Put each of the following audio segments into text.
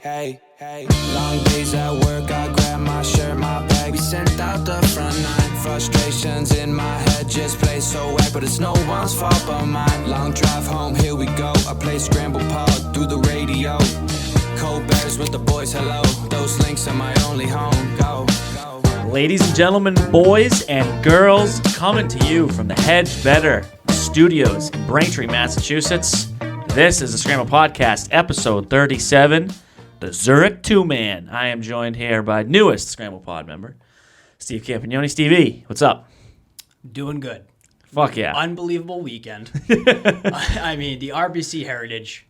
Hey, long days at work, I grab my shirt, my bag. We sent out the front line. Frustrations in my head just play so whack, but it's no one's fault but mine. Long drive home, here we go. I play Scramble pod through the radio. Cold bears with the boys, hello. Those links are my only home. Go. Ladies and gentlemen, boys and girls, coming to you from the Hedge Better Studios in Braintree, Massachusetts. This is the Scramble Podcast, episode 37, the Zurich Two-Man. I am joined here by newest Scramble Pod member, Steve Campagnoni. Stevie, what's up? Doing good. Fuck yeah. Unbelievable weekend. I mean, the RBC Heritage,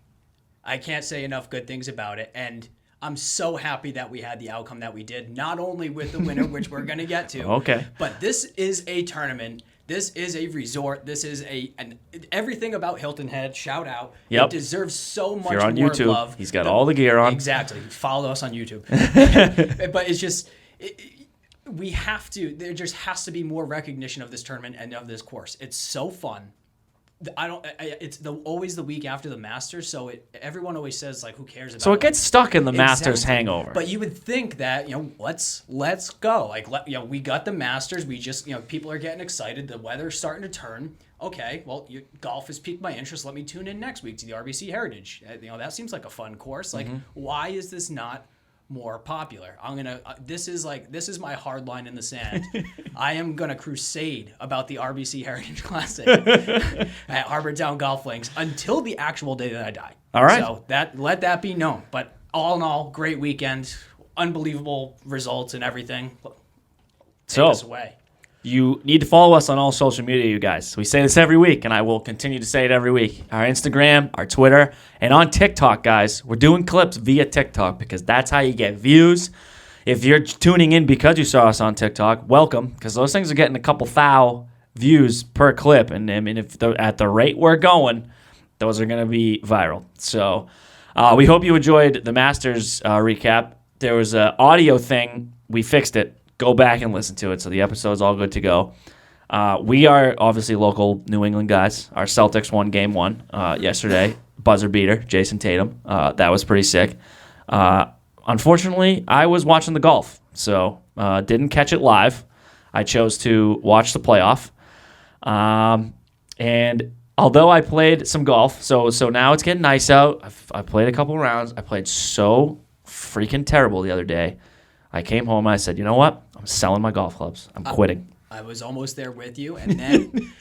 I can't say enough good things about it, and I'm so happy that we had the outcome that we did, not only with the winner, which we're going to get to, Okay. but this is a tournament. This is a resort. This is everything about Hilton Head. Shout out. Yep. It deserves so much If you're on more YouTube, love. he's got all the gear on. Exactly. Follow us on YouTube. But it's just, we have to, there just has to be more recognition of this tournament and of this course. It's so fun. It's always the week after the Masters, so everyone always says, like, who cares about it? So it gets stuck in the Masters Exactly. hangover. But you would think that, let's go. Like, we got the Masters. We just, people are getting excited. The weather's starting to turn. Okay, well, golf has piqued my interest. Let me tune in next week to the RBC Heritage. That seems like a fun course. Like, why is this not more popular? This is my hard line in the sand. I am gonna crusade about the RBC Heritage Classic at Harbortown Golf Links until the actual day that I die. All right. So let that be known. But all in all, great weekend, unbelievable results and everything. Take us away. You need to follow us on all social media, you guys. We say this every week, and I will continue to say it every week. Our Instagram, our Twitter, and on TikTok, guys. We're doing clips via TikTok because that's how you get views. If you're tuning in because you saw us on TikTok, welcome, because those things are getting a couple thou views per clip. And I mean, if at the rate we're going, those are going to be viral. So we hope you enjoyed the Masters recap. There was an audio thing. We fixed it. Go back and listen to it. So the episode's all good to go. We are obviously local New England guys. Our Celtics won game one yesterday. Buzzer beater, Jason Tatum. That was pretty sick. Unfortunately, I was watching the golf, so didn't catch it live. I chose to watch the playoff. And although I played some golf, so now it's getting nice out. I played a couple rounds. I played so freaking terrible the other day. I came home and I said, you know what? I'm selling my golf clubs. I'm quitting. I was almost there with you, and then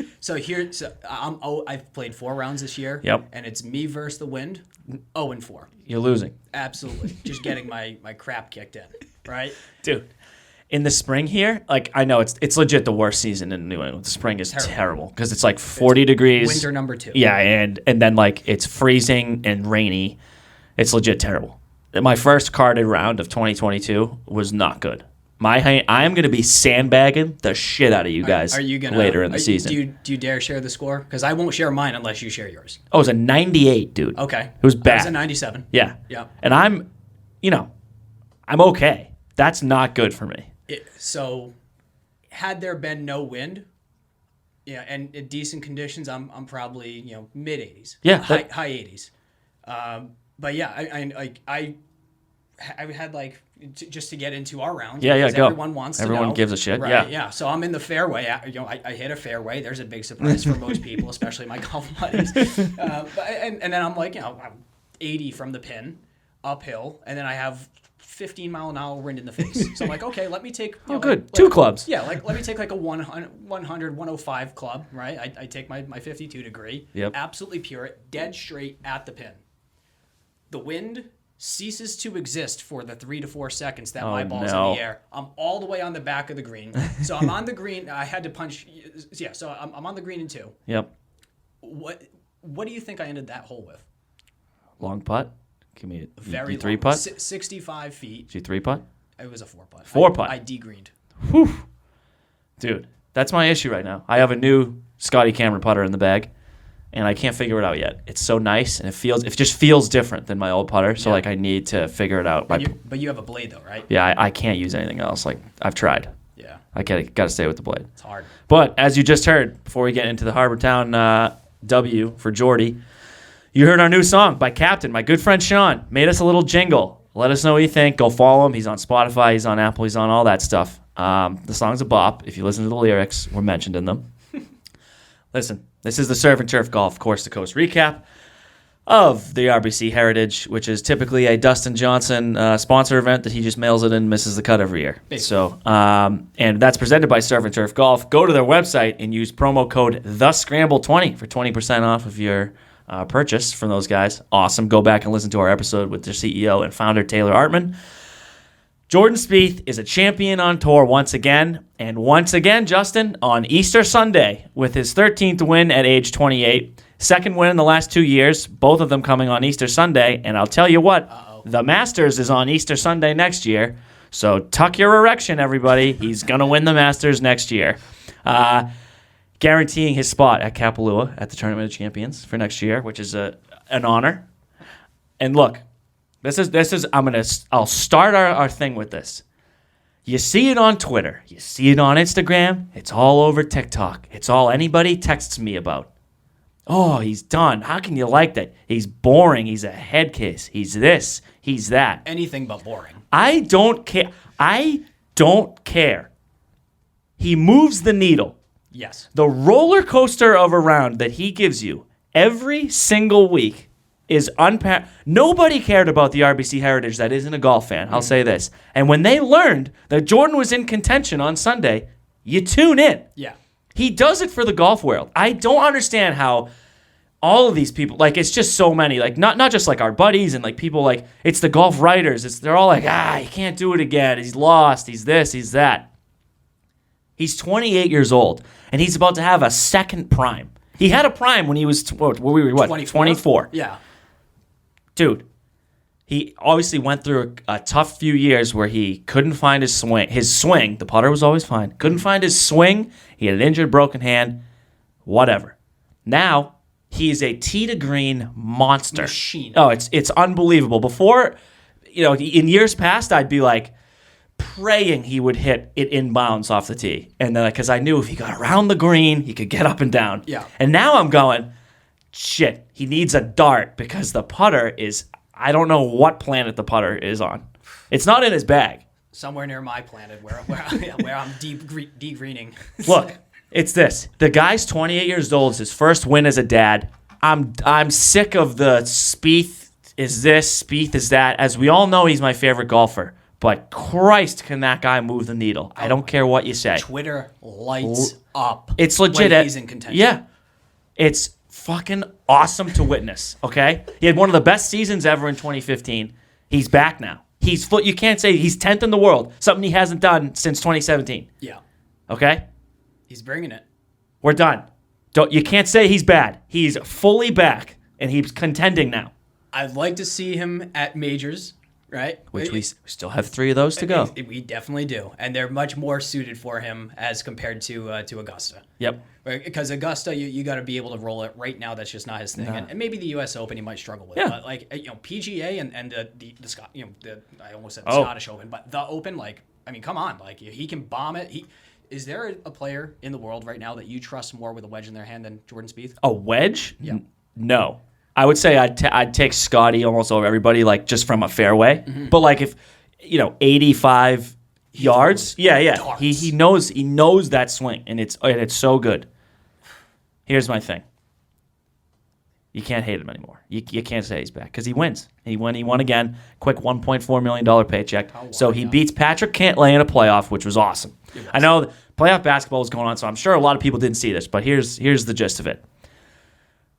I've played 4 rounds this year. Yep. And it's me versus the wind, 0-4. You're losing. Absolutely, just getting my crap kicked in, right? Dude, in the spring here, like, I know it's legit the worst season in New England. The spring is terrible because it's like 40 degrees. Winter number 2. Yeah, and then like it's freezing and rainy. It's legit terrible. My first carded round of 2022 was not good. I am going to be sandbagging the shit out of you guys later in the season. Do you dare share the score? Because I won't share mine unless you share yours. Oh, it was a 98, dude. Okay. It was bad. It was a 97. Yeah. Yeah. And I'm okay. That's not good for me. So, had there been no wind, and in decent conditions, I'm probably mid 80s. Yeah. High 80s. But yeah, I had just to get into our rounds. Yeah, go. Everyone wants to know. Everyone gives a shit. Right, yeah. So I'm in the fairway. I hit a fairway. There's a big surprise for most people, especially my golf buddies. And then I'm like, I'm 80 from the pin, uphill, and then I have 15-mile-an-hour wind in the face. So I'm like, okay, let me take. Good. 2 clubs. Yeah, let me take like a 100, 105 club, right? I take my 52 degree. Yep. Absolutely pure, dead straight at the pin. The wind ceases to exist for the 3 to 4 seconds that my ball's in the air. I'm all the way on the back of the green. So I'm on the green. I had to punch. Yeah, so I'm on the green in 2. Yep. What do you think I ended that hole with? Long putt? Give me a Very 3 long. putt? 65 feet. Did you 3 putt? It was a 4 putt. 4 putt. I degreened. Whew. Dude, that's my issue right now. I have a new Scotty Cameron putter in the bag, and I can't figure it out yet. It's so nice, and it just feels different than my old putter. So I need to figure it out. But you have a blade though, right? Yeah, I can't use anything else. Like, I've tried. Yeah. I got to stay with the blade. It's hard. But as you just heard, before we get into the Harbortown W for Jordy, you heard our new song by Captain. My good friend Sean made us a little jingle. Let us know what you think. Go follow him. He's on Spotify. He's on Apple. He's on all that stuff. The song's a bop. If you listen to the lyrics, we're mentioned in them. Listen, this is the Surf and Turf Golf Coast to Coast recap of the RBC Heritage, which is typically a Dustin Johnson sponsor event that he just mails it and misses the cut every year. Basically. So, and that's presented by Surf and Turf Golf. Go to their website and use promo code TheScramble20 for 20% off of your purchase from those guys. Awesome. Go back and listen to our episode with their CEO and founder, Taylor Artman. Jordan Spieth is a champion on tour once again. And once again, Justin, on Easter Sunday with his 13th win at age 28. Second win in the last 2 years, both of them coming on Easter Sunday. And I'll tell you what, the Masters is on Easter Sunday next year. So tuck your erection, everybody. He's going to win the Masters next year. Guaranteeing his spot at Kapalua at the Tournament of Champions for next year, which is an honor. And look, this is I'll start our thing with this. You see it on Twitter. You see it on Instagram. It's all over TikTok. It's all anybody texts me about. Oh, he's done. How can you like that? He's boring. He's a head case. He's this. He's that. Anything but boring. I don't care. I don't care. He moves the needle. Yes. The roller coaster of a round that he gives you every single week is Nobody cared about the RBC Heritage that isn't a golf fan. I'll say this. And when they learned that Jordan was in contention on Sunday, you tune in. Yeah. He does it for the golf world. I don't understand how all of these people, like, it's just so many, like, not just like our buddies and like people, like, it's the golf writers. They're all like, he can't do it again. He's lost. He's this. He's that. He's 28 years old, and he's about to have a second prime. He had a prime when he was, 24? Yeah. Dude, he obviously went through a tough few years where he couldn't find his swing. His swing, the putter was always fine. Couldn't find his swing. He had an injured, broken hand. Whatever. Now, he is a tee to green monster. Machine. Oh, it's unbelievable. Before, in years past, I'd be like praying he would hit it inbounds off the tee. And then, because I knew if he got around the green, he could get up and down. Yeah. And now I'm going, shit, he needs a dart because the putter is, I don't know what planet the putter is on. It's not in his bag. Somewhere near my planet where I'm de-greening. Look, it's this. The guy's 28 years old. It's his first win as a dad. I'm sick of the Spieth is this, Spieth is that. As we all know, he's my favorite golfer. But Christ, can that guy move the needle? I don't care what you say. Twitter lights up. It's legit. When he's in contention. Yeah. It's fucking awesome to witness, okay? He had one of the best seasons ever in 2015. He's back now. You can't say he's 10th in the world, something he hasn't done since 2017. Yeah. Okay? He's bringing it. We're done. You can't say he's bad. He's fully back, and he's contending now. I'd like to see him at majors, right? Which we still have 3 of those to go. We definitely do. And they're much more suited for him as compared to Augusta. Yep. Because Augusta, you got to be able to roll it. Right now, that's just not his thing. No. And maybe the U.S. Open, he might struggle with. Yeah. But PGA and the Scott, I almost said the Oh. Scottish Open, but the Open, come on, he can bomb it. Is there a player in the world right now that you trust more with a wedge in their hand than Jordan Spieth? A wedge? Yeah. No. I would say I'd take Scotty almost over everybody, like just from a fairway. Mm-hmm. But like if 85 yards, yeah, darts. he knows that swing, and it's so good. Here's my thing. You can't hate him anymore. You can't say he's back because he wins. He won again. Quick $1.4 million paycheck. So he beats Patrick Cantley in a playoff, which was awesome. I know playoff basketball was going on, so I'm sure a lot of people didn't see this, but here's the gist of it.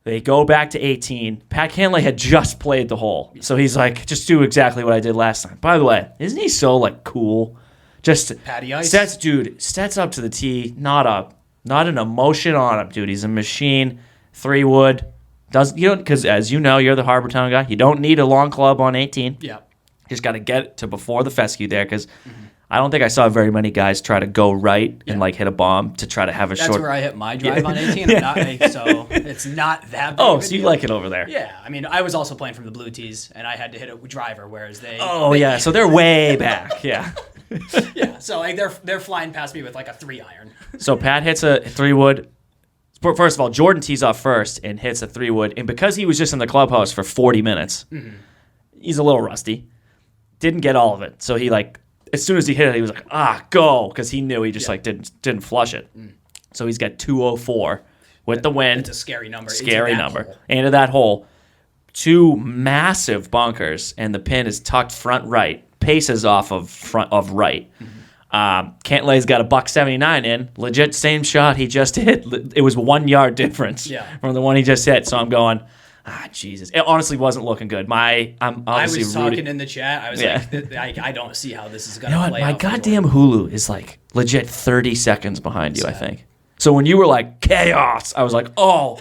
They go back to 18. Pat Cantley had just played the hole. So he's like, just do exactly what I did last time. By the way, isn't he so cool? Just Patty Ice. Sets up to the tee, not an emotion on him, dude. He's a machine. 3-wood. Because as you know, you're the Harbor Town guy. You don't need a long club on 18. Yeah. Just got to get to before the fescue there because I don't think I saw very many guys try to go right and hit a bomb to try to have a short. That's where I hit my drive on 18. So it's not that big. Oh, of a so you deal. like it over there? Yeah. I was also playing from the blue tees, and I had to hit a driver, whereas they. Oh, yeah. So they're way back. Yeah. Yeah. So they're flying past me with a 3-iron. So Pat hits a 3-wood. First of all, Jordan tees off first and hits a 3-wood. And because he was just in the clubhouse for 40 minutes, he's a little rusty. didn't get all of it. So he like, as soon as he hit it, he was like, go, because he knew he just like didn't flush it. So he's got 204 with the wind. It's a scary number. Scary number. Into that hole. 2 massive bunkers, and the pin is tucked front right. Paces off of front of right. Cantley's got a $179 in. Legit same shot he just hit. It was 1 yard difference from the one he just hit. So I'm going, Jesus. It honestly wasn't looking good. I was talking in the chat. I was like, I don't see how this is going to play out. My out goddamn Hulu is like legit 30 seconds behind you, I think. So when you were like, chaos, I was like, oh.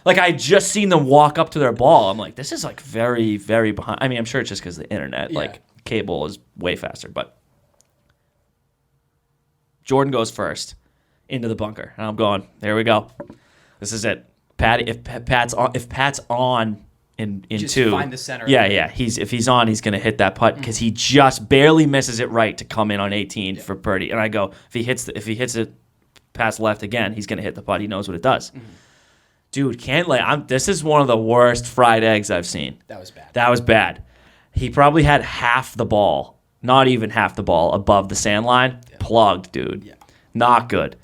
Like I just seen them walk up to their ball. I'm like, this is like very, very behind. I mean, I'm sure it's just because the internet, like cable is way faster. But Jordan goes first into the bunker, and I'm going, there we go. This is it. Patty, if Pat's on in just 2, find the center. Yeah. If he's on, he's gonna hit that putt because he just barely misses it right to come in on 18 for birdie. And I go, if he hits it past left again, he's gonna hit the putt. He knows what it does. Dude, Cantley, this is one of the worst fried eggs I've seen. That was bad. He probably had half the ball, not even half the ball, above the sand line. Yeah. Plugged, dude. Yeah. Not good.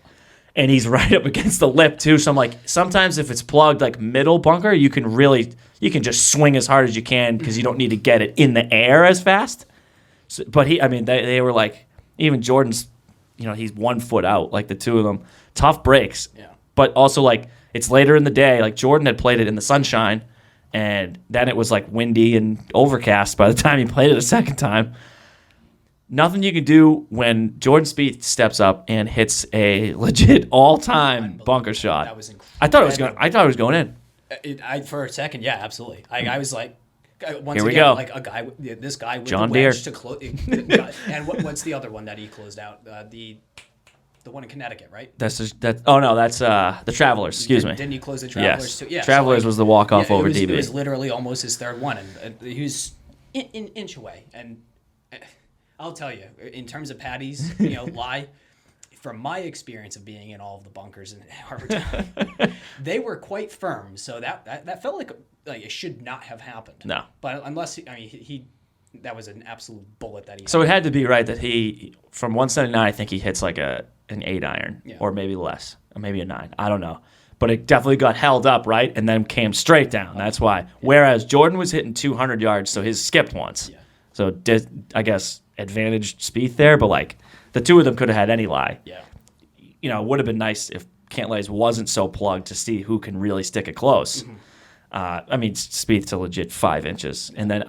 And he's right up against the lip, too. So I'm like, sometimes if it's plugged, like middle bunker, you can just swing as hard as you can because you don't need to get it in the air as fast. So, but they were like, even Jordan's, he's 1 foot out, like the two of them. Tough breaks. Yeah. But also, like, it's later in the day. Like Jordan had played it in the sunshine, and then it was like windy and overcast by the time he played it a second time. Nothing you can do when Jordan Spieth steps up and hits a legit all-time bunker shot. That was incredible. I thought it was going in. For a second, yeah, absolutely. I was like, once Here we again, go. like a guy, this guy with John the wedge Deere. to close. And what's the other one that he closed out? The one in Connecticut, right? That's the Travelers. Excuse me. Didn't he close the Travelers too? Yeah. Travelers was the walk-off over DB. It was literally almost his third one, and he was an inch away. And I'll tell you, in terms of patties, lie. From my experience of being in all of the bunkers in Harvard Town, they were quite firm. So that felt like it should not have happened. No. But unless he that was an absolute bullet that he. So it had to be right that he from 179. I think he hits like an 8 iron or maybe less, or maybe a 9. I don't know. But it definitely got held up, right, and then came straight down. That's why. Yeah. Whereas Jordan was hitting 200 yards, so his skipped once. Yeah. So I guess advantaged Spieth there, but like the two of them could have had any lie. Yeah. It would have been nice if Cantley's wasn't so plugged to see who can really stick it close. Mm-hmm. Spieth's a legit 5 inches. And then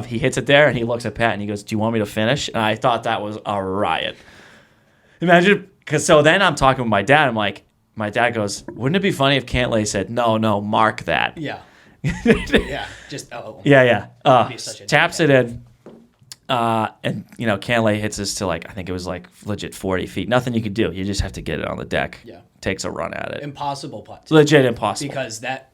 he hits it there, and he looks at Pat, and he goes, do you want me to finish? And I thought that was a riot. Imagine, because so then I'm talking with my dad. I'm like, my dad goes, wouldn't it be funny if Cantley said, no, mark that. Yeah. Yeah. Just, Yeah. Taps it in. And Cantley hits this to like, I think it was like legit 40 feet. Nothing you could do. You just have to get it on the deck. Yeah. Takes a run at it. Impossible putt. Legit impossible. Because that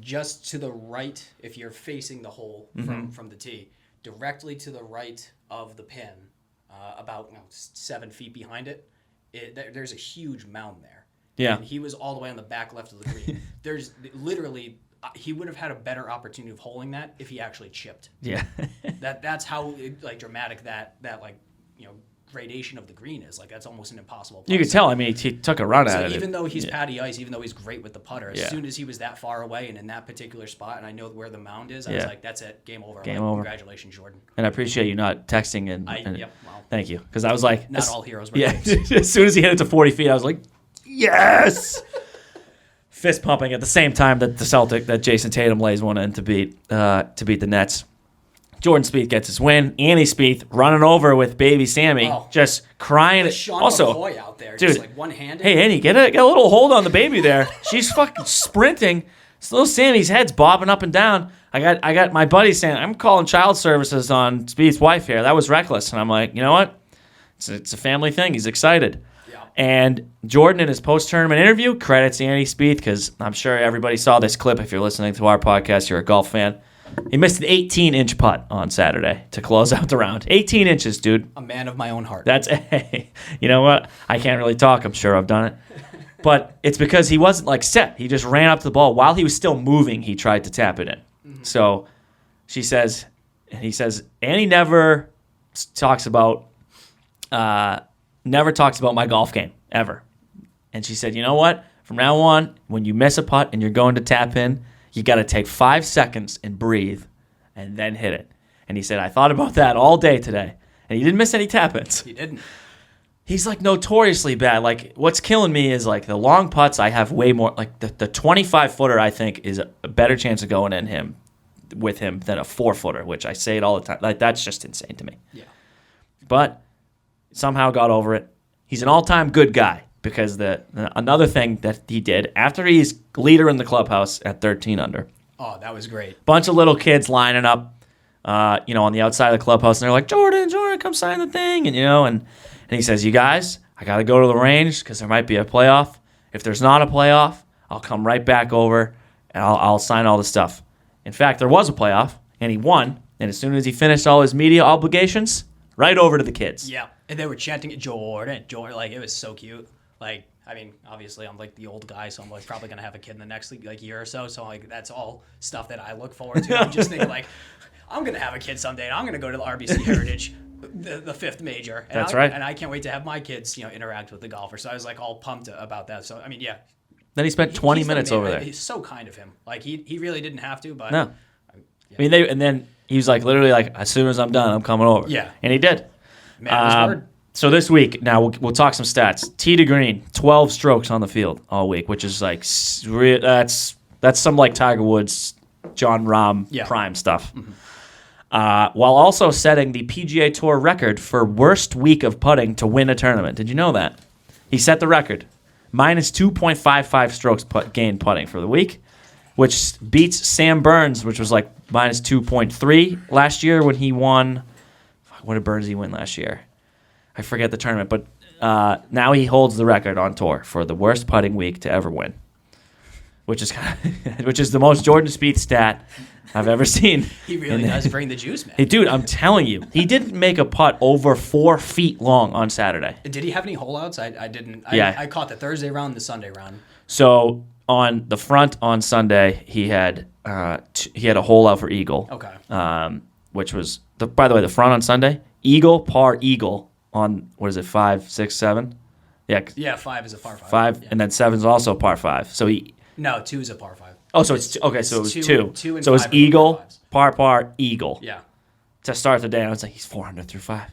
just to the right, if you're facing the hole from the tee, directly to the right of the pin, about 7 feet behind it, there's a huge mound there. Yeah. And he was all the way on the back left of the green. There's literally. He would have had a better opportunity of holding that if he actually chipped. Yeah. That's how dramatic that gradation of the green is. Like that's almost an impossible putt. You could tell. He took a run at it. Even though he's patty ice, even though he's great with the putter, as soon as he was that far away and in that particular spot, and I know where the mound is, I was like, that's it, game over. Game over. Congratulations, Jordan. And I appreciate you not texting thank you, because I was like, not all heroes wear capes. As soon as he hit it to 40 feet, I was like, yes. Fist pumping at the same time that Jason Tatum lays one in to beat the Nets. Jordan Spieth gets his win. Annie Spieth running over with baby Sammy, just crying. Sean also, McCoy out there, dude, just like one-handed. Hey Annie, get a little hold on the baby there. She's fucking sprinting. Little Sammy's head's bobbing up and down. I got my buddy saying, I'm calling child services on Spieth's wife here. That was reckless. And I'm like, you know what? It's a family thing. He's excited. And Jordan, in his post-tournament interview, credits Annie Spieth because I'm sure everybody saw this clip. If you're listening to our podcast, you're a golf fan. He missed an 18-inch putt on Saturday to close out the round. 18 inches, dude. A man of my own heart. You know what? I can't really talk. I'm sure I've done it. But it's because he wasn't set. He just ran up to the ball. While he was still moving, he tried to tap it in. Mm-hmm. So she says And he says, Annie never talks about my golf game, ever. And she said, you know what? From now on, when you miss a putt and you're going to tap in, you got to take 5 seconds and breathe and then hit it. And he said, I thought about that all day today. And he didn't miss any tap-ins. He didn't. He's like notoriously bad. Like, what's killing me is like the long putts, I have way more. Like the 25-footer, I think, is a better chance of going in him with him than a 4-footer, which I say it all the time. Like, that's just insane to me. Yeah. But somehow got over it. He's an all-time good guy because another thing that he did after he's leader in the clubhouse at 13 under. Oh, that was great. Bunch of little kids lining up, on the outside of the clubhouse, and they're like, Jordan, come sign the thing, and he says, you guys, I got to go to the range because there might be a playoff. If there's not a playoff, I'll come right back over and I'll sign all the stuff. In fact, there was a playoff, and he won, and as soon as he finished all his media obligations, right over to the kids. Yeah, and they were chanting it, Jordan, like, it was so cute. Like, I mean, obviously, I'm like the old guy, so I'm like probably gonna have a kid in the next year or so. So like, that's all stuff that I look forward to. I'm just thinking like, I'm gonna have a kid someday, and I'm gonna go to the RBC Heritage, the 5th major. And that's right. And I can't wait to have my kids, interact with the golfer. So I was like all pumped about that. So I mean, yeah. Then he spent 20 he's minutes over there. He's so kind of him. Like he really didn't have to, but no. Yeah. I mean, and then he was like, literally, like, as soon as I'm done, I'm coming over. Yeah. And he did. Man, his word. So this week, now we'll talk some stats. Tee to green, 12 strokes on the field all week, which is like that's some like Tiger Woods, John Rahm prime stuff. Mm-hmm. While also setting the PGA Tour record for worst week of putting to win a tournament. Did you know that? He set the record, minus 2.55 strokes gained putting for the week, which beats Sam Burns, which was like minus 2.3 last year when he won. What did Burnsy win last year? I forget the tournament, but now he holds the record on tour for the worst putting week to ever win, which is the most Jordan Spieth stat I've ever seen. He really does bring the juice, man. Hey, dude, I'm telling you, he didn't make a putt over 4 feet long on Saturday. Did he have any hole outs? I didn't. I caught the Thursday round and the Sunday round. So on the front on Sunday, he had a hole out for eagle. Okay. Which was by the way, the front on Sunday, eagle, par, eagle. On, what is it, 5, 6, 7? Yeah, 5 is a par 5. 5, yeah. And then 7 is also par 5. So 2 is a par 5. Oh, so it's okay. So it was 2. 2 and so it was 5 eagle, par, eagle. Yeah. To start the day, I was like, he's 400 through 5.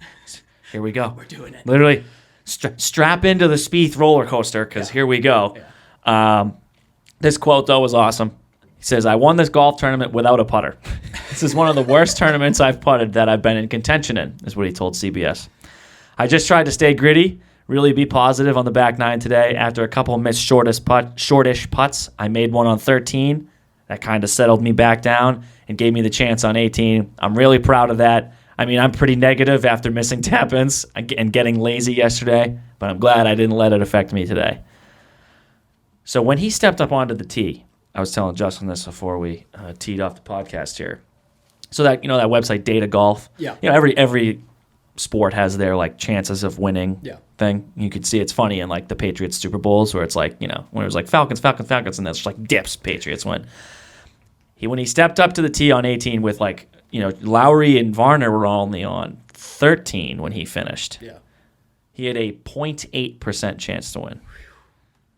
Here we go. We're doing it. Literally, strap into the Spieth roller coaster because here we go. Yeah. This quote though was awesome. He says, I won this golf tournament without a putter. This is one of the worst tournaments I've putted that I've been in contention in, is what he told CBS. I just tried to stay gritty, really be positive on the back nine today. After a couple of missed shortish putts, I made one on 13. That kind of settled me back down and gave me the chance on 18. I'm really proud of that. I mean, I'm pretty negative after missing tap-ins and getting lazy yesterday, but I'm glad I didn't let it affect me today. So when he stepped up onto the tee, I was telling Justin this before we teed off the podcast here. So that, that website Data Golf. Yeah. Every sport has their like chances of winning thing. You could see it's funny in like the Patriots Super Bowls where it's like, when it was like Falcons, and then it's just like dips, Patriots win. When he stepped up to the tee on 18 with like, Lowry and Varner were only on 13 when he finished. Yeah. He had a 0.8% chance to win.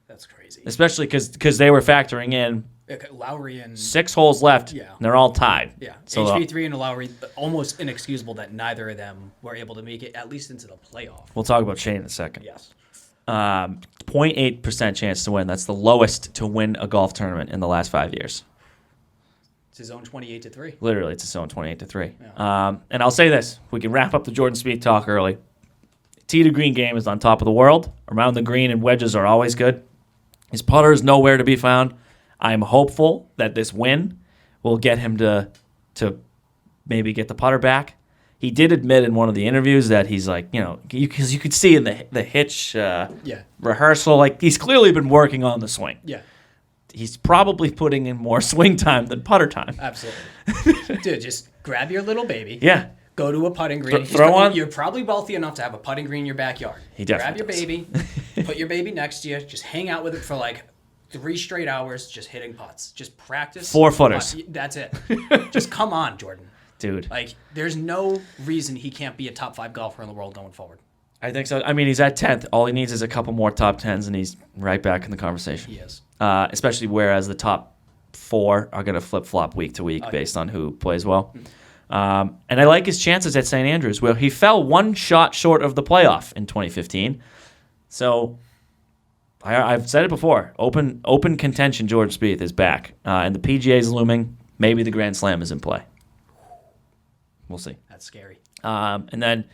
That's crazy. Especially because they were factoring in Lowry and 6 holes left. Yeah. And they're all tied. Yeah. So HV3 and Lowry, almost inexcusable that neither of them were able to make it at least into the playoff. We'll talk about Shane in a second. Yes. 0.8% chance to win. That's the lowest to win a golf tournament in the last 5 years. It's his own 28-3. Literally, it's his own 28-3. Yeah. And I'll say this: we can wrap up the Jordan Spieth talk early. Tee to green game is on top of the world. Around the green and wedges are always good. His putter is nowhere to be found. I'm hopeful that this win will get him to maybe get the putter back. He did admit in one of the interviews that he's like, because you could see in the hitch rehearsal, like he's clearly been working on the swing. Yeah. He's probably putting in more swing time than putter time. Absolutely. Dude, just grab your little baby. Yeah. Go to a putting green. You're probably wealthy enough to have a putting green in your backyard. He definitely Grab your baby, put your baby next to you, just hang out with it for like 3 straight hours, just hitting putts. Just practice. 4-footers. That's it. Just come on, Jordan. Dude. Like, there's no reason he can't be a top 5 golfer in the world going forward. I think so. I mean, he's at 10th. All he needs is a couple more top 10s, and he's right back in the conversation. He is. Especially whereas the top 4 are going to flip-flop week to week based on who plays well. And I like his chances at St. Andrews, where he fell 1 shot short of the playoff in 2015. So I've said it before. Open contention Jordan Spieth is back. And the PGA is looming. Maybe the Grand Slam is in play. We'll see. That's scary. And then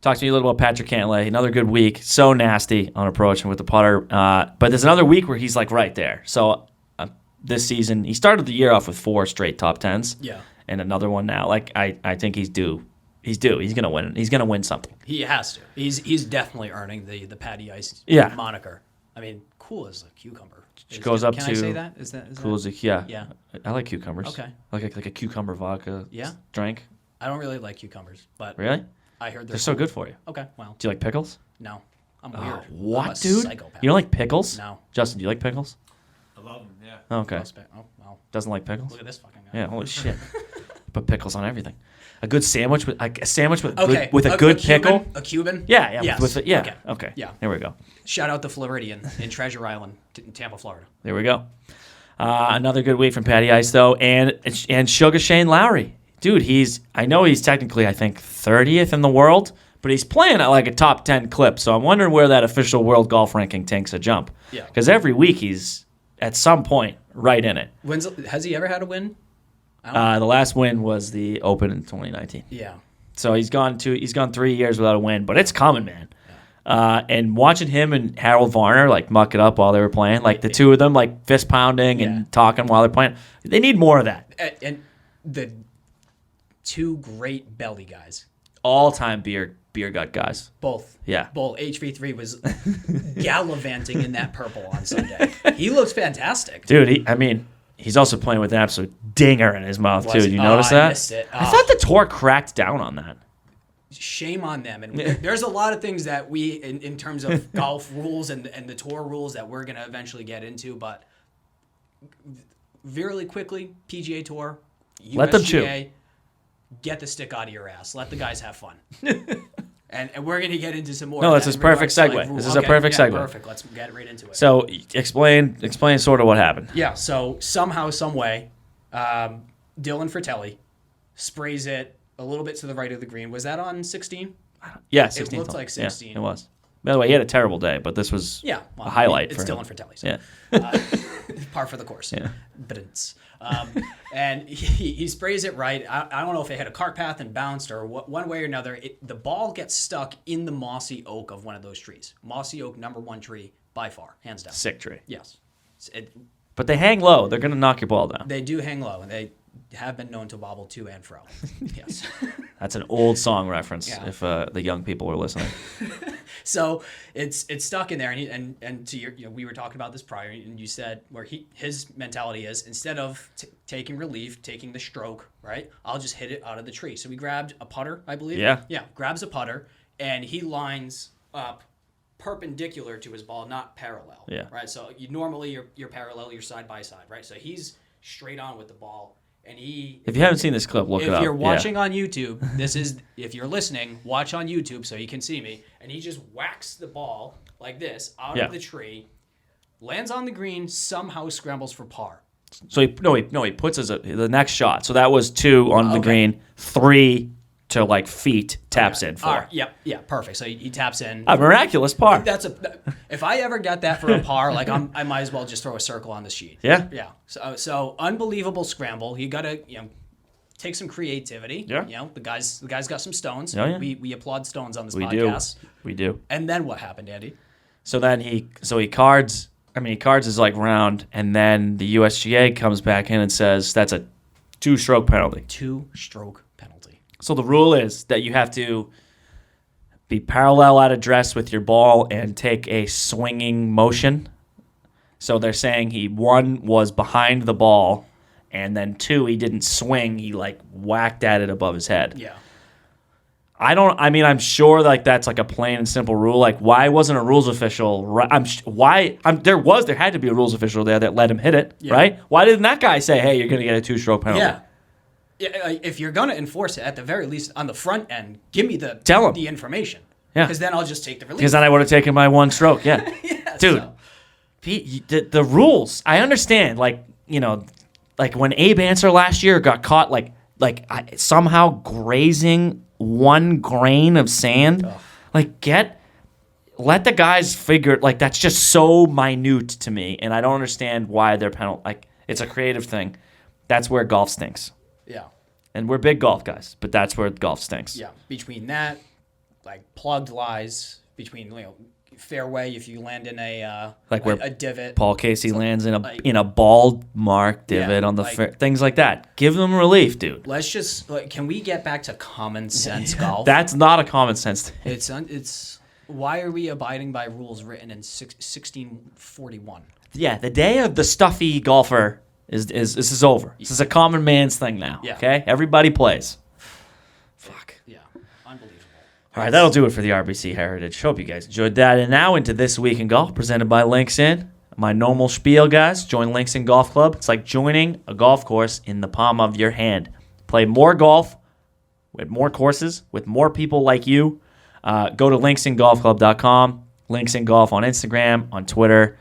talk to me a little about Patrick Cantley. Another good week. So nasty on approach and with the putter. But there's another week where he's like right there. So this season, he started the year off with 4 straight top 10s. Yeah. And another one now. Like I think he's due. He's due. He's gonna win. He's gonna win something. He has to. He's definitely earning the Patty Ice moniker. I mean, cool as a cucumber. Goes up can to. I say that? Is cool that? as a, yeah. Yeah. I like cucumbers. Okay. Like a cucumber vodka. Drink. I don't really like cucumbers, but Really? I heard They're so good for you. Okay, well. Do you like pickles? No, I'm weird. What, I'm a dude? Psychopath. You don't like pickles? No. Justin, do you like pickles? I love them, yeah. Okay. Oh, well. Doesn't like pickles? Look at this fucking guy. Yeah, holy shit. Put pickles on everything. A good sandwich with a Okay. with a good pickle. A Cuban? Yeah. Yes. Okay. Yeah. There we go. Shout out to Floridian in Treasure Island, in Tampa, Florida. There we go. Another good week from Patty Ice though, and Sugar Shane Lowry, dude. I know he's technically I think 30th in the world, but he's playing at like a top 10 clip. So I'm wondering where that official world golf ranking takes a jump. Yeah. Because every week he's at some point right in it. Has he ever had a win? The last win was the Open in 2019. Yeah. So he's gone 3 years without a win, but it's coming, man. And watching him and Harold Varner like muck it up while they were playing, like the two of them like fist pounding and talking while they're playing. They need more of that. And the 2 great belly guys. All-time beer gut guys. Both. Yeah. Both. HV3 was gallivanting in that purple on Sunday. He looks fantastic. Dude, he's also playing with an absolute dinger in his mouth, too. Did you notice that? I missed it. I thought the tour cracked down on that. Shame on them. And there's a lot of things that we, in terms of golf rules and the tour rules that we're going to eventually get into, but really quickly, PGA Tour, USGA, Let them chew. Get the stick out of your ass. Let the guys have fun. And we're going to get into some more. No, that's a perfect segue. This is a perfect segue. Perfect. Let's get right into it. So explain sort of what happened. Yeah, so somehow, some way, Dylan Fratelli sprays it a little bit to the right of the green. Was that on 16? Yeah, 16. It looked like 16. Yeah, it was. By the way, he had a terrible day, but this was a highlight for him. It's Dylan Fratelli. So. Yeah. Par for the course. Yeah. But and he sprays it right. I don't know if it hit a cart path and bounced or one way or another. The ball gets stuck in the mossy oak of one of those trees. Mossy oak, #1 tree by far, hands down. Sick tree. Yes. But they hang low. They're going to knock your ball down. They do hang low, and they have been known to wobble to and fro. Yes. That's an old song reference if Yeah. the young people were listening. So it's stuck in there, and to your, we were talking about this prior, and you said where his mentality is instead of taking relief, taking the stroke, right? I'll just hit it out of the tree. So he grabbed a putter, I believe. Yeah. Yeah, grabs a putter, and he lines up perpendicular to his ball, not parallel. Yeah. Right. So you're parallel, you're side by side, right? So he's straight on with the ball. And if you haven't seen this clip, look it up. If you're watching on YouTube, if you're listening, watch on YouTube so you can see me. And he just whacks the ball like this out of the tree, lands on the green, somehow scrambles for par. So he puts the next shot. So that was 2 on the green, 3 to like feet, taps in 4. Yeah, perfect. So he taps in. A miraculous par. If I ever got that for a par, like I might as well just throw a circle on the sheet. Yeah. Yeah. So unbelievable scramble. You gotta take some creativity. Yeah. The guy's got some stones. Oh, yeah. We applaud stones on this We podcast. We do. And then what happened, Andy? So then he cards. He cards his like round, and then the USGA comes back in and says that's a 2-stroke penalty. 2-stroke penalty. So the rule is that you have to be parallel at address with your ball and take a swinging motion. So they're saying 1 was behind the ball, and then 2 he didn't swing. He like whacked at it above his head. Yeah. I'm sure like that's like a plain and simple rule. Like why wasn't a rules official? There had to be a rules official there that let him hit it, right? Why didn't that guy say, "Hey, you're going to get a 2-stroke penalty"? Yeah. If you're gonna enforce it, at the very least on the front end, give me the information. Yeah. Because then I'll just take the relief. Because then I would have taken my one stroke. Yeah. Dude, So. Pete, the rules. I understand. Like when Abe Answer last year got caught somehow grazing 1 grain of sand. Ugh. Let the guys figure. That's just so minute to me, and I don't understand why they're it's a creative thing. That's where golf stinks. Yeah. And we're big golf guys, but that's where golf stinks. Yeah. Between that, plugged lies, between fairway, if you land in a divot. Paul Casey lands in a bald mark divot on the things like that. Give them relief, dude. Let's just can we get back to common sense golf? That's not a common sense thing. It's why are we abiding by rules written in 1641? Yeah, the day of the stuffy golfer is over. This is a common man's thing now. Yeah. Okay, everybody plays. Fuck. Yeah, unbelievable. All right, that'll do it for the RBC Heritage. Hope you guys enjoyed that. And now into This Week in Golf, presented by Links In. My normal spiel, guys. Join Links In Golf Club. It's like joining a golf course in the palm of your hand. Play more golf with more courses with more people like you. Go to linksingolfclub.com. Links In Golf on Instagram, on Twitter.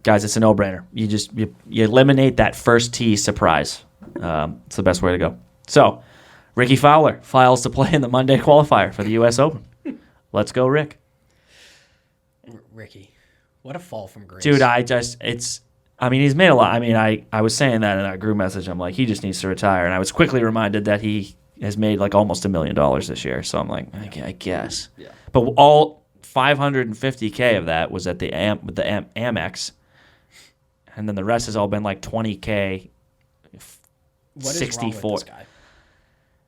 Guys, it's a no-brainer. You eliminate that first tee surprise. It's the best way to go. So, Ricky Fowler files to play in the Monday qualifier for the U.S. Open. Let's go, Rick. Ricky, what a fall from grace. Dude, he's made a lot. I mean, I was saying that in our group message. I'm like, he just needs to retire. And I was quickly reminded that he has made almost $1 million this year. So I'm like, I guess. Yeah. But all $550K of that was at the Amex. And then the rest has all been $20K. What is 64. wrong with this guy?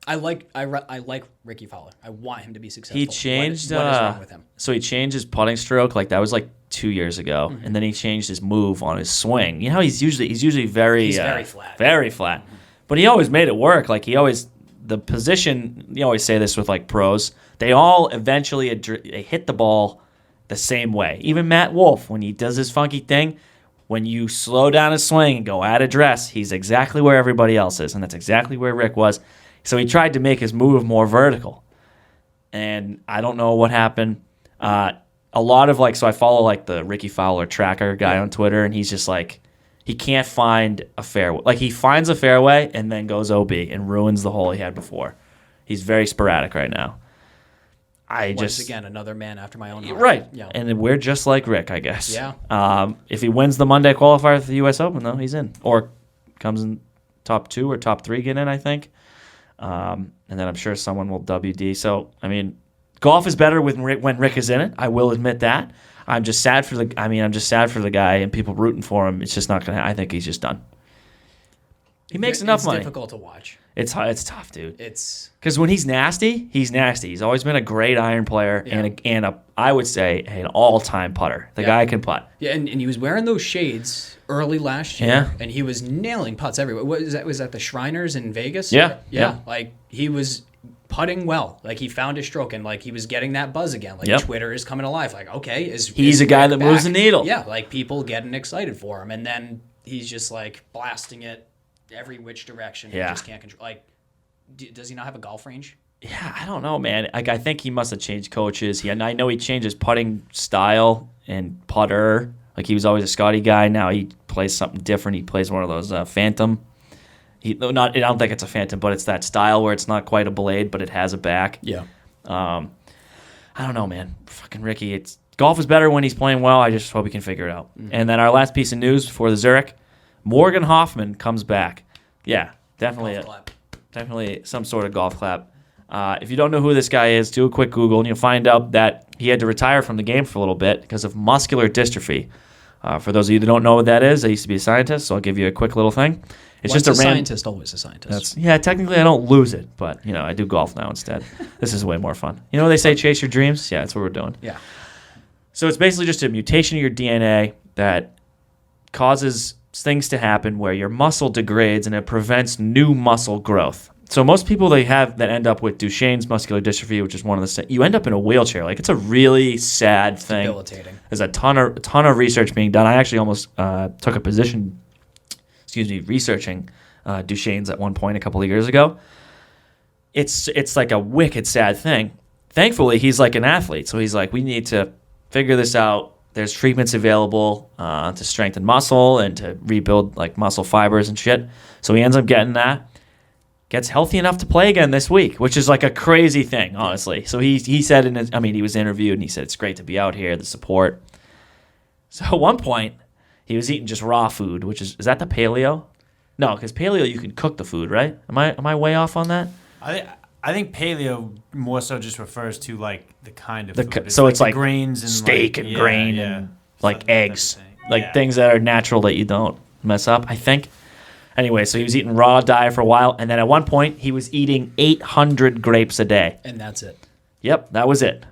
I like Ricky Fowler. I want him to be successful. He changed. What is wrong with him? So he changed his putting stroke. That was 2 years ago, and then he changed his move on his swing. You know, he's usually very flat. Very flat. But he always made it work. The position. You always say this with pros. They all eventually they hit the ball the same way. Even Matt Wolff, when he does his funky thing. When you slow down his swing and go at address, he's exactly where everybody else is, and that's exactly where Rick was. So he tried to make his move more vertical, and I don't know what happened. A lot of so I follow the Ricky Fowler tracker guy on Twitter, and he's just he can't find a fairway. He finds a fairway and then goes OB and ruins the hole he had before. He's very sporadic right now. Once again, another man after my own heart. Right. Yeah. And we're just like Rick, I guess. Yeah. If he wins the Monday qualifier for the U.S. Open, though, he's in. Or comes in top 2 or top 3 get in, I think. And then I'm sure someone will WD. So, I mean, golf is better when Rick is in it. I will admit that. I'm just sad for the guy and people rooting for him. It's just not going to I think he's just done. He makes enough money. It's difficult to watch. It's tough, dude. It's because when he's nasty, he's nasty. He's always been a great iron player and I would say an all-time putter. The guy can putt. Yeah, and he was wearing those shades early last year, and he was nailing putts everywhere. What is that? Was that the Shriners in Vegas? Yeah. He was putting well. He found his stroke and he was getting that buzz again. Twitter is coming alive. Okay, he's a guy that moves the needle. Yeah, people getting excited for him, and then he's just blasting it every which direction. Yeah. And just can't control. Does he not have a golf range? Yeah, I don't know, man. I think he must have changed coaches. I know he changed his putting style and putter. He was always a Scotty guy. Now he plays something different. He plays one of those Phantom. I don't think it's a Phantom, but it's that style where it's not quite a blade, but it has a back. Yeah. I don't know, man. Fucking Ricky. Golf is better when he's playing well. I just hope he can figure it out. Mm-hmm. And then our last piece of news before the Zurich, Morgan Hoffman comes back. Yeah, definitely. Definitely some sort of golf clap. If you don't know who this guy is, do a quick Google, and you'll find out that he had to retire from the game for a little bit because of muscular dystrophy. For those of you that don't know what that is, I used to be a scientist, so I'll give you a quick little thing. It's Once just a scientist, always a scientist. Technically I don't lose it, but I do golf now instead. This is way more fun. You know what they say, chase your dreams? Yeah, that's what we're doing. Yeah. So it's basically just a mutation of your DNA that causes things to happen where your muscle degrades and it prevents new muscle growth. So most people that end up with Duchenne's muscular dystrophy, which is one of the you end up in a wheelchair. It's a really sad thing. Debilitating. There's a ton of research being done. I actually almost took a position, researching Duchesne's at one point a couple of years ago. It's like a wicked sad thing. Thankfully, he's like an athlete, so he's like, we need to figure this out. There's treatments available to strengthen muscle and to rebuild like muscle fibers and shit. So he ends up getting that. Gets healthy enough to play again this week, which is like a crazy thing, honestly. So he said he was interviewed and he said it's great to be out here, the support. So at one point, he was eating just raw food, which is that the paleo? No, because paleo you can cook the food, right? Am I way off on that? I think paleo more so just refers to like the kind of food. So it's like grains and steak like, and grain and like eggs, like things that are natural that you don't mess up, I think. Anyway, so he was eating raw diet for a while, and then at one point he was eating 800 grapes a day. And that's it. Yep, that was it.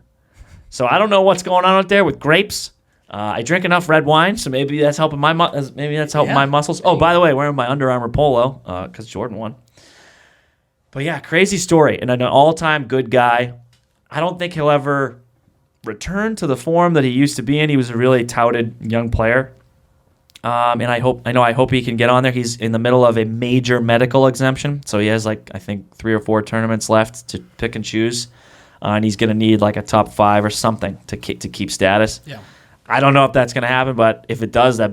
So I don't know what's going on out there with grapes. I drink enough red wine, so maybe that's helping my muscles. Oh, by the way, wearing my Under Armour polo because Jordan won. But yeah, crazy story, and an all-time good guy. I don't think he'll ever return to the form that he used to be in. He was a really touted young player. And I hope he can get on there. He's in the middle of a major medical exemption, so he has I think 3 or 4 tournaments left to pick and choose, and he's going to need like a top 5 or something to keep status. Yeah, I don't know if that's going to happen, but if it does, that'd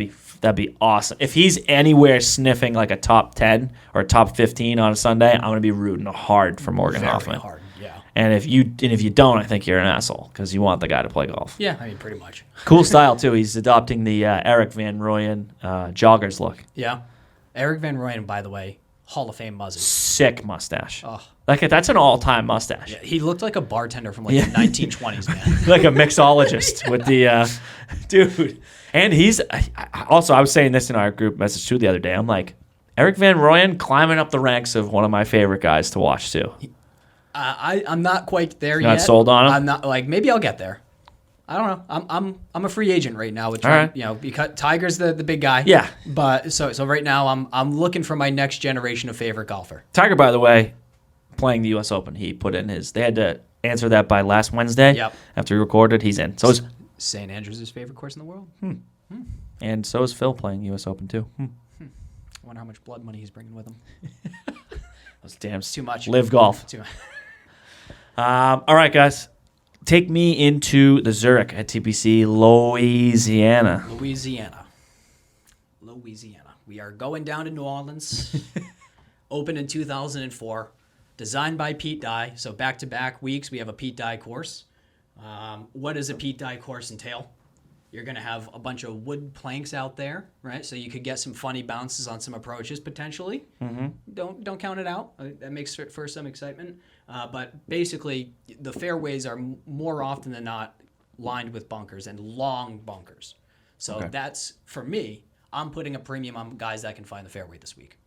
be awesome. If he's anywhere sniffing like a top 10 or top 15 on a Sunday, I'm going to be rooting hard for Morgan Hoffman. Hard, yeah. And if you don't, I think you're an asshole because you want the guy to play golf. Yeah, I mean pretty much. Cool style too. He's adopting the Eric Van Rooyen joggers look. Yeah, Eric Van Rooyen, by the way, Hall of Fame muzzle. Sick mustache. Oh. Like that's an all-time mustache. Yeah, he looked like a bartender from the 1920s, man. Like a mixologist with the dude. And he's also, I was saying this in our group message too the other day. I'm like, Eric Van Rooyen climbing up the ranks of one of my favorite guys to watch too. I'm not quite there You're yet. not sold on him? I'm not maybe I'll get there. I don't know. I'm a free agent right now with right. because Tiger's the big guy. Yeah. But so right now I'm looking for my next generation of favorite golfer. Tiger, by the way, playing the U.S. Open, he put in they had to answer that by last Wednesday. Yep. After he recorded, he's in. So is St. Andrews his favorite course in the world? And so is Phil playing U.S. Open too. I wonder how much blood money he's bringing with him. Those damn Too much. Live golf. Too much. All right, guys. Take me into the Zurich at TPC, Louisiana. Louisiana. We are going down to New Orleans. Opened in 2004. Designed by Pete Dye. So back-to-back weeks, we have a Pete Dye course. What does a Pete Dye course entail? You're going to have a bunch of wood planks out there, right? So you could get some funny bounces on some approaches potentially. Mm-hmm. Don't count it out. That makes for some excitement. But basically, the fairways are more often than not lined with bunkers and long bunkers. So that's, for me, I'm putting a premium on guys that can find the fairway this week.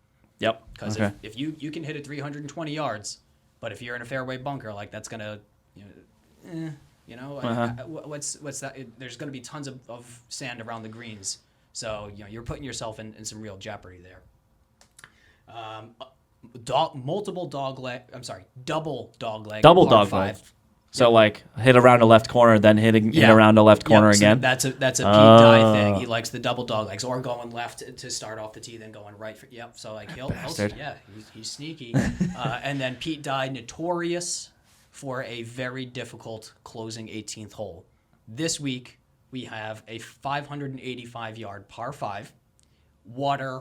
Yep. Because if you can hit it 320 yards, but if you're in a fairway bunker, like that's going to, what's that? There's going to be tons of sand around the greens. So, you're putting yourself in some real jeopardy there. Double dog leg. Double dog leg. So hit around the left corner, then hit around the left corner again. That's a Pete Dye thing. He likes the double dog legs, or going left to start off the tee, then going right. So he's sneaky. And then Pete Dye, notorious for a very difficult closing 18th hole. This week we have a 585-yard par 5, water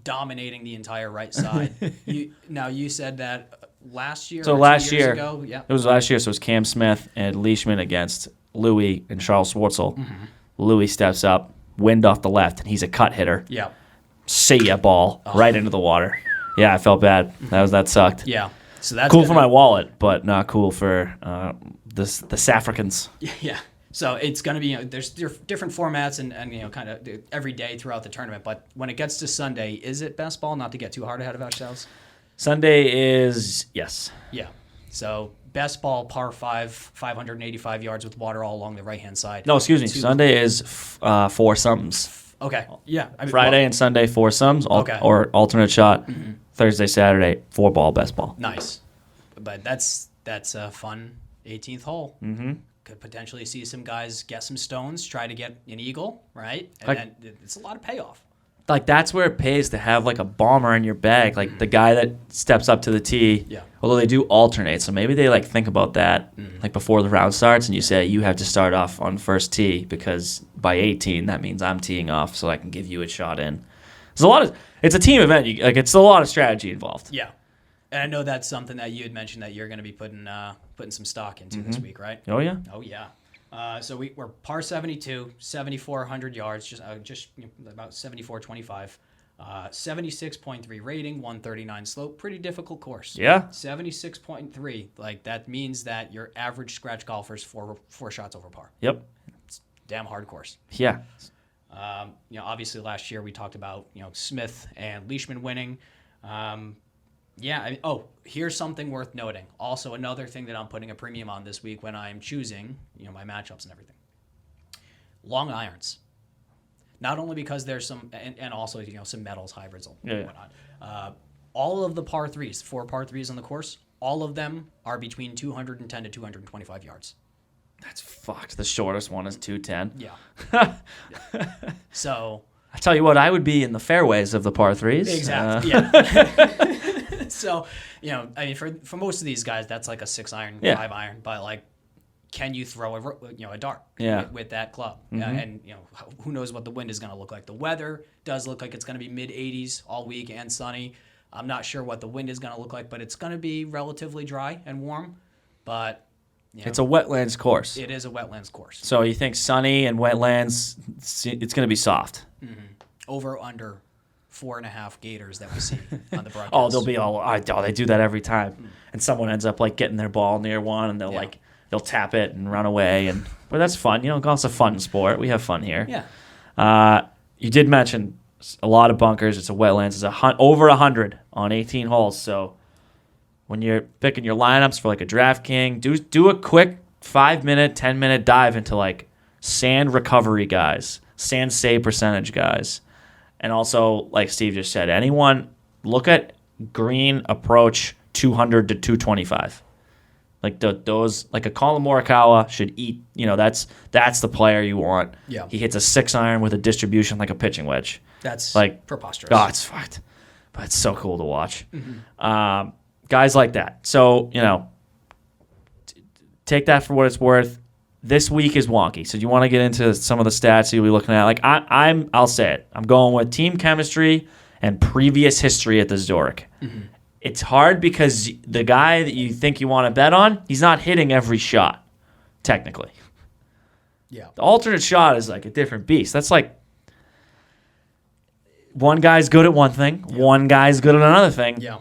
dominating the entire right side. You said that last year. So or last 2 years year, ago? Yeah. It was last year. So it was Cam Smith and Leishman against Louis and Charles Schwartzel. Mm-hmm. Louis steps up, wind off the left, and he's a cut hitter. Yeah. See ya ball right into the water. Yeah, I felt bad. That sucked. Yeah. So that's cool for my wallet, but not cool for the Safricans. Yeah. So it's going to be, there's different formats and kind of every day throughout the tournament. But when it gets to Sunday, is it best ball? Not to get too hard ahead of ourselves. Sunday is, yes. Yeah. So best ball, par 5, 585 yards with water all along the right-hand side. No, excuse me. Sunday is foursomes. Okay. Yeah. Friday and Sunday, foursomes, or alternate shot. Mm-hmm. Thursday, Saturday, 4-ball, best ball. Nice. But that's a fun 18th hole. Mm-hmm. Could potentially see some guys get some stones, try to get an eagle, right? And then it's a lot of payoff. like that's where it pays to have like a bomber in your bag, like the guy that steps up to the tee. Yeah. Although they do alternate, so maybe they like think about that like before the round starts, and you say you have to start off on first tee because by 18 that means I'm teeing off, so I can give you a shot in. There's a lot of it's a team event. It's a lot of strategy involved. Yeah. And I know that's something that you had mentioned that you're going to be putting some stock into this week, right? Oh yeah. Oh, yeah. So we're par 72, 7,400 yards, just about 74.25. 76.3 rating, 139 slope. Pretty difficult course. Yeah. 76.3. Like, that means that your average scratch golfer's four shots over par. Yep. Damn hard course. Yeah. Obviously last year we talked about, Smith and Leishman winning. Here's something worth noting. Also, another thing that I'm putting a premium on this week when I'm choosing, my matchups and everything. Long irons. Not only because there's some, and also, some metals, hybrids, and whatnot. All of the par threes, 4 par threes on the course, all of them are between 210 to 225 yards. That's fucked. The shortest one is 210. Yeah. So. I tell you what, I would be in the fairways of the par threes. Exactly. Yeah. So, for most of these guys, that's like a 6 iron, 5 iron. But like, can you throw a dart with that club? And who knows what the wind is going to look like? The weather does look like it's going to be mid 80s all week and sunny. I'm not sure what the wind is going to look like, but it's going to be relatively dry and warm. But it's a wetlands course. It is a wetlands course. So you think sunny and wetlands, it's going to be soft. Mm-hmm. Over under 4.5 gators that we see on the broadcast. Oh, they'll be they do that every time. And someone ends up like getting their ball near one, and they'll tap it and run away. But that's fun. Golf's a fun sport. We have fun here. Yeah. You did mention a lot of bunkers. It's a wetlands. It's over 100 on 18 holes. So when you're picking your lineups for like a DraftKings, do a quick 5-minute, 10-minute dive into like sand recovery guys, sand save percentage guys. And also, like Steve just said, anyone look at green approach 200 to 225. Like those, like a Colin Morikawa should eat. That's the player you want. Yeah. He hits a 6 iron with a distribution like a pitching wedge. That's like preposterous. Oh, it's fucked, but it's so cool to watch. Mm-hmm. Guys like that. So take that for what it's worth. This week is wonky, so you want to get into some of the stats you'll be looking at. Like I'll say it. I'm going with team chemistry and previous history at the Zurich. Mm-hmm. It's hard because the guy that you think you want to bet on, he's not hitting every shot, technically. Yeah. The alternate shot is like a different beast. That's like one guy's good at one thing, one guy's good at another thing. Yeah.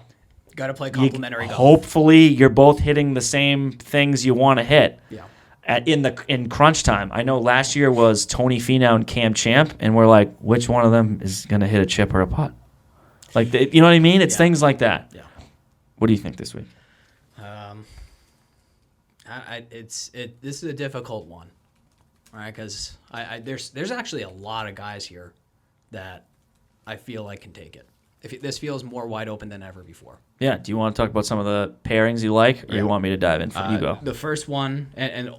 Got to play complementary golf. Hopefully, you're both hitting the same things you want to hit. Yeah. In crunch time. I know last year was Tony Finau and Cam Champ, and we're like, which one of them is going to hit a chip or a putt? Like, you know what I mean? It's things like that. Yeah. What do you think this week? This is a difficult one, all right? Because there's actually a lot of guys here that I feel like can take it. This feels more wide open than ever before. Yeah. Do you want to talk about some of the pairings you like, or you want me to dive in? You go. The first one, and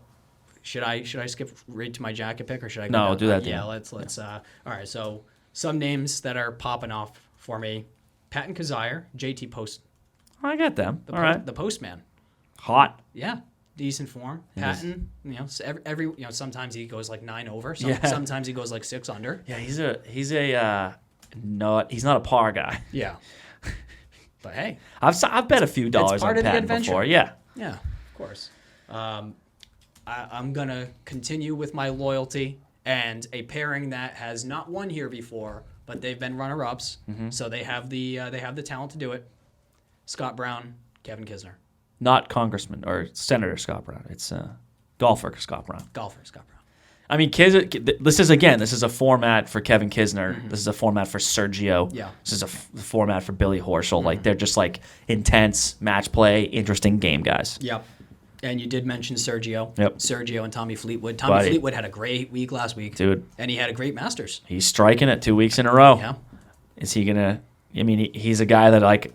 should I skip right to my jacket pick, or should I go No, down? Do that. Yeah, let's. All right, so some names that are popping off for me: Patton Kizzire, JT Post. I got them. All right. The Postman. Hot. Yeah, decent form. Patton, every sometimes he goes like 9 over. Sometimes he goes like 6 under. Yeah, he's a he's not a par guy. Yeah. But hey, I've bet a few dollars on Patton before. Yeah. Yeah, of course. I'm gonna continue with my loyalty and a pairing that has not won here before, but they've been runner-ups, so they have the talent to do it. Scott Brown, Kevin Kisner. Not Congressman or Senator Scott Brown. It's golfer Scott Brown. Golfer Scott Brown. I mean, this is a format for Kevin Kisner. Mm-hmm. This is a format for Sergio. Yeah. This is a format for Billy Horschel. Mm-hmm. Like, they're just like intense match play, interesting game guys. Yep. And you did mention Sergio. Yep. Sergio and Tommy Fleetwood. Tommy Fleetwood had a great week last week. Dude. And he had a great Masters. He's striking it 2 weeks in a row. Yeah. Is he going to... I mean, he's a guy that, like,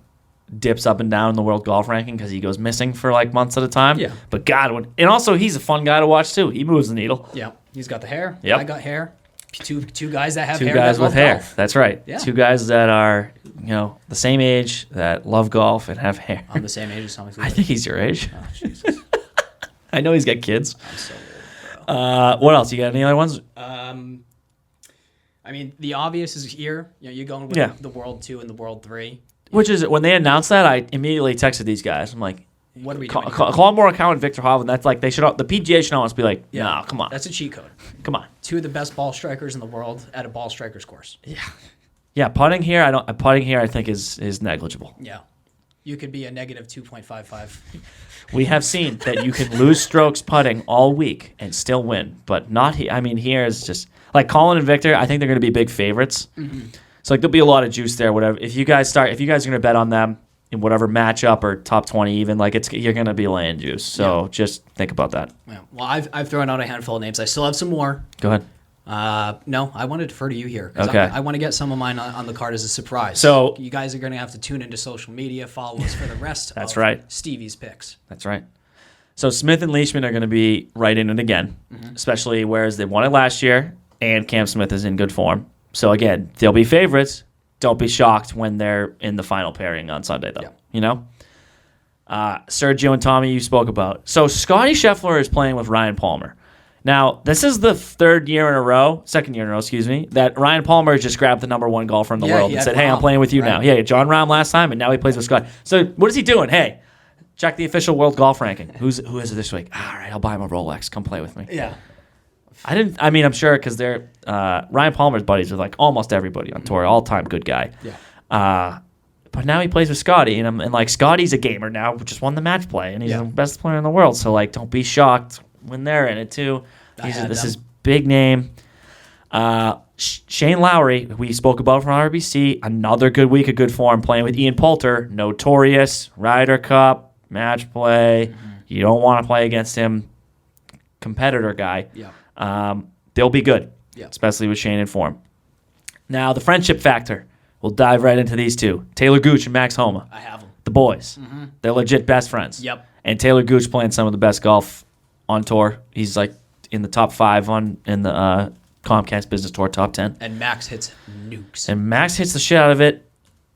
dips up and down in the world golf ranking because he goes missing for, like, months at a time. Yeah. But, God, and also he's a fun guy to watch, too. He moves the needle. Yeah. He's got the hair. Yep. I got hair. Two guys that have Two hair. guys that with love hair. golf. That's right. Yeah. Two guys that are, the same age, that love golf and have hair. I'm the same age as Tommy I Fleetwood. think he's your age. Oh, Jesus. I know he's got kids. I'm so old, bro. What else? You got any other ones? I mean, the obvious is here. You're going with Yeah. the World 2 and the World 3. Which is, when they announced that, I immediately texted these guys. I'm like, What are we doing? call more account Victor Hovland. That's like, the PGA should almost be like, no, come on. That's a cheat code. Come on. Two of the best ball strikers in the world at a ball strikers course. Yeah, putting here, I think is negligible. Yeah. You could be a negative 2.55. We have seen that you can lose strokes putting all week and still win, but not here. I mean, here is just like Colin and Victor. I think they're going to be big favorites. Mm-hmm. So like there'll be a lot of juice there. Whatever. If you guys are going to bet on them in whatever matchup or top 20, even you're going to be laying juice. So just think about that. Yeah. Well, I've thrown out a handful of names. I still have some more. Go ahead. No, I want to defer to you here. 'Cause Okay. I want to get some of mine on the card as a surprise. So you guys are going to have to tune into social media, follow us for the rest That's of right. Stevie's picks. That's right. So Smith and Leishman are going to be right in it again, especially whereas they won it last year, and Cam Smith is in good form. So again, they'll be favorites. Don't be shocked when they're in the final pairing on Sunday, though. Yeah. Sergio and Tommy, you spoke about. So Scotty Scheffler is playing with Ryan Palmer. Now, this is the second year in a row, that Ryan Palmer just grabbed the number one golfer in the world he and had said, hey, I'm Rahm, playing with you now. right. Yeah, John Rahm last time, and now he plays with Scott. So what is he doing? Hey, check the official world golf ranking. Who is it this week? All right, I'll buy him a Rolex. Come play with me. Yeah. I'm sure because they're Ryan Palmer's buddies with like almost everybody on tour, all-time good guy. Yeah. But now he plays with Scotty, and like Scotty's a gamer now, just won the match play, and he's Yeah. the best player in the world. So like, don't be shocked when they're in it too. This is big name. Shane Lowry, we spoke about from RBC, another good week of good form, playing with Ian Poulter, notorious Ryder Cup match play. Mm-hmm. You don't want to play against him, competitor guy. Yeah. They'll be good, Yeah. especially with Shane in form. Now the friendship factor. We'll dive right into these two. Taylor Gooch and Max Homa. I have them. The boys. Mm-hmm. They're legit best friends. Yep. And Taylor Gooch playing some of the best golf on tour. He's like in the top 5 in the Comcast Business Tour top 10. And Max hits nukes. And Max hits the shit out of it.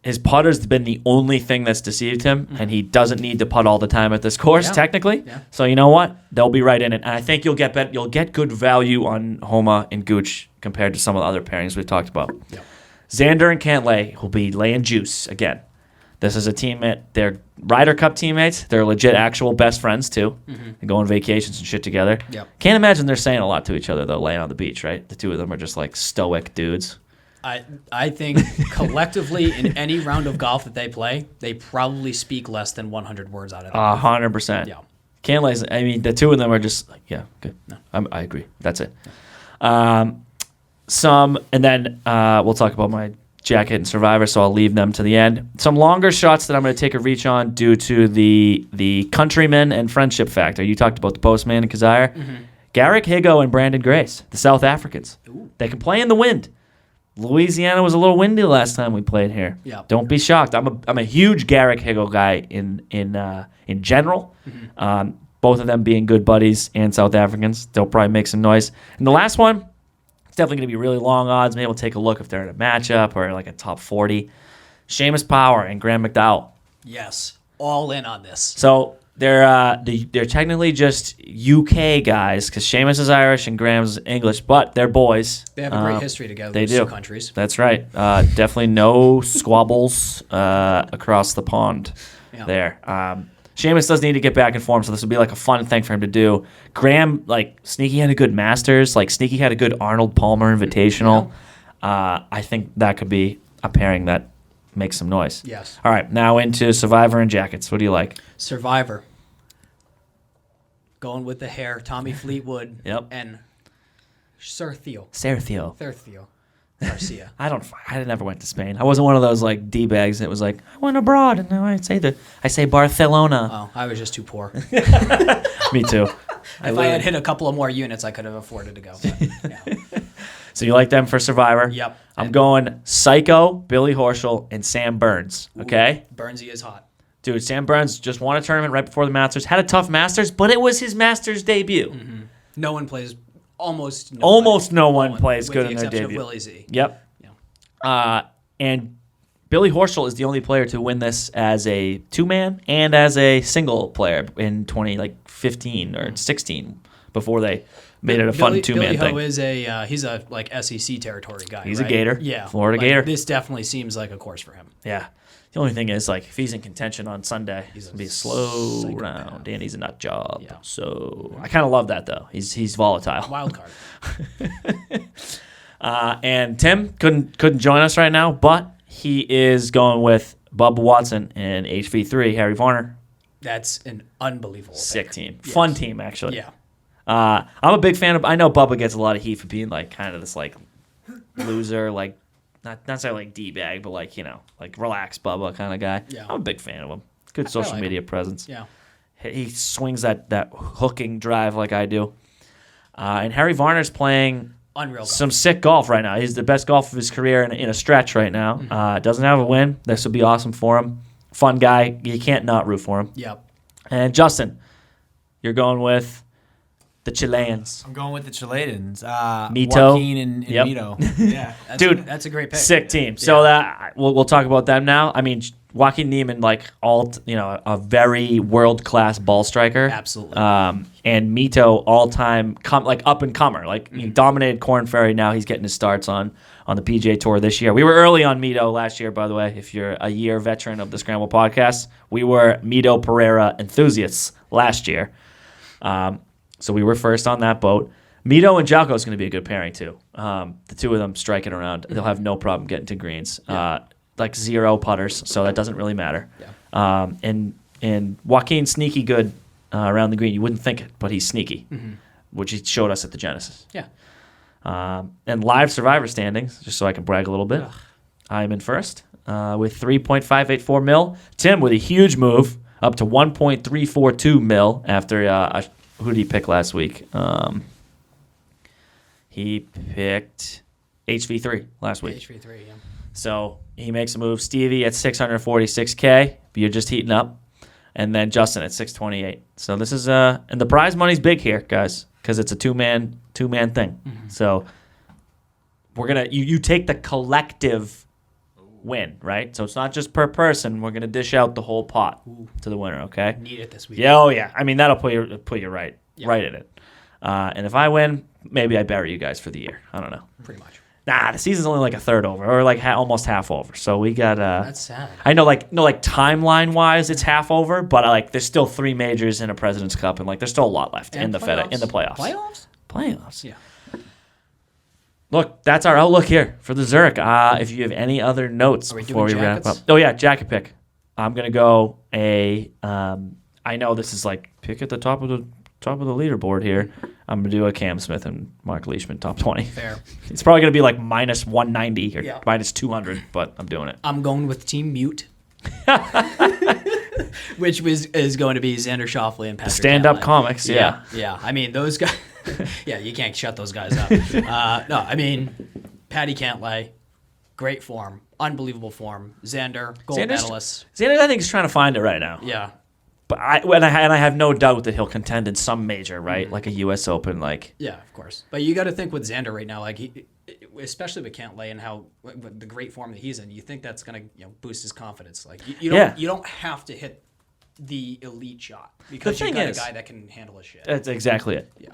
His putter's been the only thing that's deceived him, and he doesn't need to putt all the time at this course, technically. Yeah. So you know what? They'll be right in it. And I think you'll get good value on Houma and Gooch compared to some of the other pairings we've talked about. Yep. Xander and Cantley will be laying juice again. This is a teammate. They're Ryder Cup teammates. They're legit actual best friends, too. Mm-hmm. They go on vacations and shit together. Yep. Can't imagine they're saying a lot to each other, though, laying on the beach, right? The two of them are just like stoic dudes. I think collectively in any round of golf that they play, they probably speak less than 100 words out of it. 100%. Yeah. Cantley's, the two of them are just like, yeah, good. No, I agree. That's it. And then we'll talk about my jacket and Survivor, so I'll leave them to the end. Some longer shots that I'm going to take a reach on due to the countrymen and friendship factor. You talked about the Postman and Kazire. Mm-hmm. Garrick Higo and Brandon Grace, the South Africans. Ooh. They can play in the wind. Louisiana was a little windy last time we played here. Yeah. Don't be shocked. I'm a huge Garrick Higo guy in general. Mm-hmm. Both of them being good buddies and South Africans. They'll probably make some noise. And the last one, it's definitely going to be really long odds. Maybe we'll take a look if they're in a matchup or like a top 40. Sheamus Power and Graham McDowell. Yes. All in on this. So they're technically just UK guys because Sheamus is Irish and Graham's English, but they're boys. They have a great history together. They those do. Two countries. That's right. Definitely no squabbles across the pond there. Sheamus does need to get back in form, so this will be like a fun thing for him to do. Graham, Sneaky had a good Masters. Sneaky had a good Arnold Palmer Invitational. Yeah. I think that could be a pairing that makes some noise. Yes. All right, now into Survivor and jackets. What do you like? Survivor. Going with the hair, Tommy Fleetwood. Yep. And Sergio Garcia. I never went to Spain. I wasn't one of those D-bags that was like, I went abroad and now I say Barcelona. Oh, I was just too poor. Me too. If I had hit a couple of more units, I could have afforded to go. But, yeah. So you like them for Survivor? Yep. I'm going Psycho, Billy Horschel, and Sam Burns. Okay? Ooh, Burnsy is hot. Dude, Sam Burns just won a tournament right before the Masters. Had a tough Masters, but it was his Masters debut. Mm-hmm. No one plays almost no one plays with good the in their exception debut. of Willie Z. Yep. And Billy Horschel is the only player to win this as a two-man and as a single player in 2015 or 16 before they made it a fun two-man thing. Billy Ho is he's a like SEC territory guy. He's right? a Gator. Yeah, Florida like, Gator. This definitely seems like a course for him. Yeah. The only thing is, like, if he's in contention on Sunday, he's going to be a slow psychopath. round, and he's a nut job. Yeah. So I kind of love that, though. He's volatile. Wild card. And Tim couldn't join us right now, but he is going with Bubba Watson and HV3, Harry Varner. That's an unbelievable Sick pick. team. Yes. Fun team, actually. Yeah. I'm a big fan of. I know Bubba gets a lot of heat for being like kind of this like loser, like not necessarily like d-bag, but like like relaxed Bubba kind of guy. Yeah. I'm a big fan of him. Good social like media presence. Yeah. He swings that hooking drive like I do. And Harry Varner's playing Unreal golf. some sick golf right now. He's the best golf of his career in a stretch right now. Doesn't have a win. This will be awesome for him. Fun guy. You can't not root for him. Yep. And Justin, you're going with the Chileans. I'm going with the Chileans. Mito. Joaquin and Yep. Mito. Yeah. Dude, That's a great pick. Sick team. So that we'll talk about them now. I mean, Joaquin Neiman, like a very world class ball striker. Absolutely. And Mito, all time up and comer. Like he dominated Korn Ferry. Now he's getting his starts on the PGA Tour this year. We were early on Mito last year, by the way. If you're a year veteran of the Scramble podcast, we were Mito Pereira enthusiasts last year. So we were first on that boat. Mito and Jalco is going to be a good pairing too. The two of them striking around, they'll have no problem getting to greens. Like zero putters, so that doesn't really matter. Yeah. And Joaquin sneaky good around the green. You wouldn't think it, but he's sneaky, which he showed us at the Genesis. Yeah. And live survivor standings, just so I can brag a little bit. I'm in first with 3.584 mil. Tim with a huge move up to 1.342 mil after who did he pick last week? He picked HV3 last week. HV3, yeah. So he makes a move. Stevie at 646K. You're just heating up. And then Justin at 628. So this is and the prize money's big here, guys, because it's a two-man thing. So we're gonna you take the collective win, right? So it's not just per person. We're gonna dish out the whole pot to the winner. Okay. Need it this week. Yeah, oh yeah. I mean that'll put you right in it. And if I win, maybe I bury you guys for the year. I don't know. Pretty much. Nah, the season's only like a third over, or like almost half over. So we got. That's sad. I know, like timeline wise, it's half over, but like there's still 3 majors and a President's Cup, and like there's still a lot left in the playoffs. Playoffs. Yeah. Look, that's our outlook here for the Zurich. If you have any other notes before we wrap up. Oh yeah, jacket pick. I'm gonna go I know this is like pick at the top of the leaderboard here. I'm going to do a Cam Smith and Mark Leishman top 20. Fair. It's probably going to be like minus 190 or Yeah. minus 200, but I'm doing it. I'm going with Team Mute. Which is going to be Xander Schauffele and Patrick Stand-up Cantley. comics, yeah. Yeah. I mean, those guys. Yeah, you can't shut those guys up. No, I mean, Patty Cantley, great form, unbelievable form. Xander, gold medalist. Xander, I think, is trying to find it right now. Yeah. But I have no doubt that he'll contend in some major, right? Like a U.S. Open, like. Yeah, of course. But you got to think with Xander right now, like especially with Cantley and how the great form that he's in, you think that's going to boost his confidence. Like you don't have to hit the elite shot because you got a guy that can handle his shit. That's exactly it. Yeah.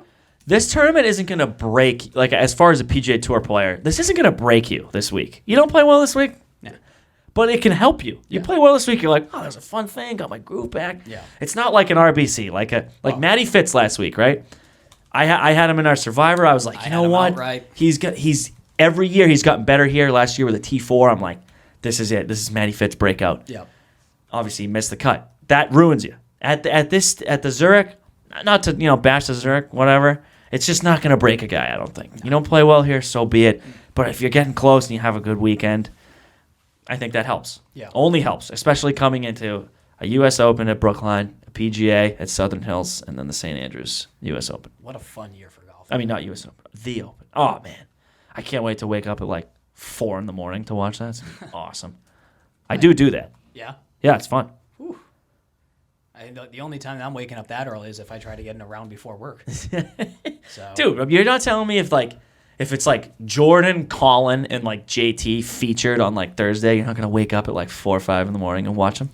This tournament isn't going to break, like as far as a PGA Tour player, this isn't going to break you this week. You don't play well this week? Yeah. But it can help you. You play well this week, you're like, oh, that was a fun thing, got my groove back. Yeah. It's not like an RBC, like Matty Fitz last week, right? I had him in our Survivor. I was like, you know what? Outright. He's every year he's gotten better here. Last year with a T4, I'm like, this is it. This is Matty Fitz breakout. Yeah. Obviously, he missed the cut. That ruins you. At the Zurich, not to bash the Zurich, whatever. It's just not going to break a guy, I don't think. You don't play well here, so be it. But if you're getting close and you have a good weekend, I think that helps. Yeah. Only helps, especially coming into a U.S. Open at Brookline, a PGA at Southern Hills, and then the St. Andrews U.S. Open. What a fun year for golf. I mean, not U.S. Open, the Open. Oh, man. I can't wait to wake up at like 4 in the morning to watch that. It's awesome. I do that. Yeah. Yeah, it's fun. The only time that I'm waking up that early is if I try to get in a round before work. So, Dude, you're not telling me if it's like Jordan, Colin, and like JT featured on like Thursday, you're not gonna wake up at like 4 or 5 in the morning and watch them?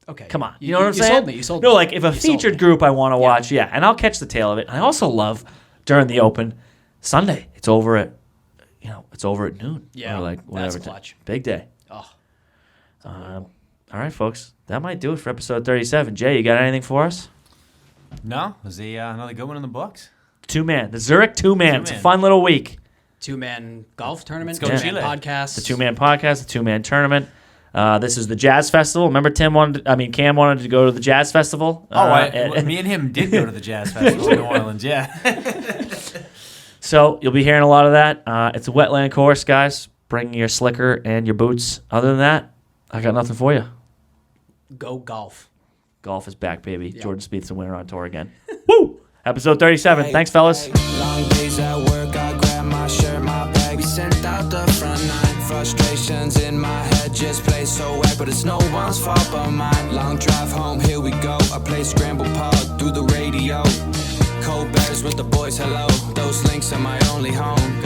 okay. Come on, you know what I'm saying? Sold me. You sold me. No, like if a You sold featured me. group I want to watch, yeah, and I'll catch the tail of it. And I also love during the Open Sunday. It's over at noon. Yeah, or like whatever. that's clutch. Big day. Oh, All right, folks, that might do it for episode 37. Jay, you got anything for us? No, was another good one in the books? The Zurich two-man. It's a Two-man. fun little week. 2-man golf tournament. Let's go 2-man Chile. podcast. The two-man podcast, the two-man tournament. This is the Jazz Festival. Remember, Cam wanted to go to the Jazz Festival. Me and him did go to the Jazz Festival in New Orleans, yeah. So you'll be hearing a lot of that. It's a wetland course, guys. Bring your slicker and your boots. Other than that, I got nothing for you. Go golf. Golf is back, baby. Yeah. Jordan Spieth's a winner on tour again. Woo! Episode 37. Thanks, fellas. Long days at work, I grab my shirt, my bag. We sent out the front nine. Frustrations in my head just play so wet, but it's no one's fault but mine. Long drive home, here we go. I play Scramble pod through the radio. Cold bears with the boys, hello. Those links are my only home.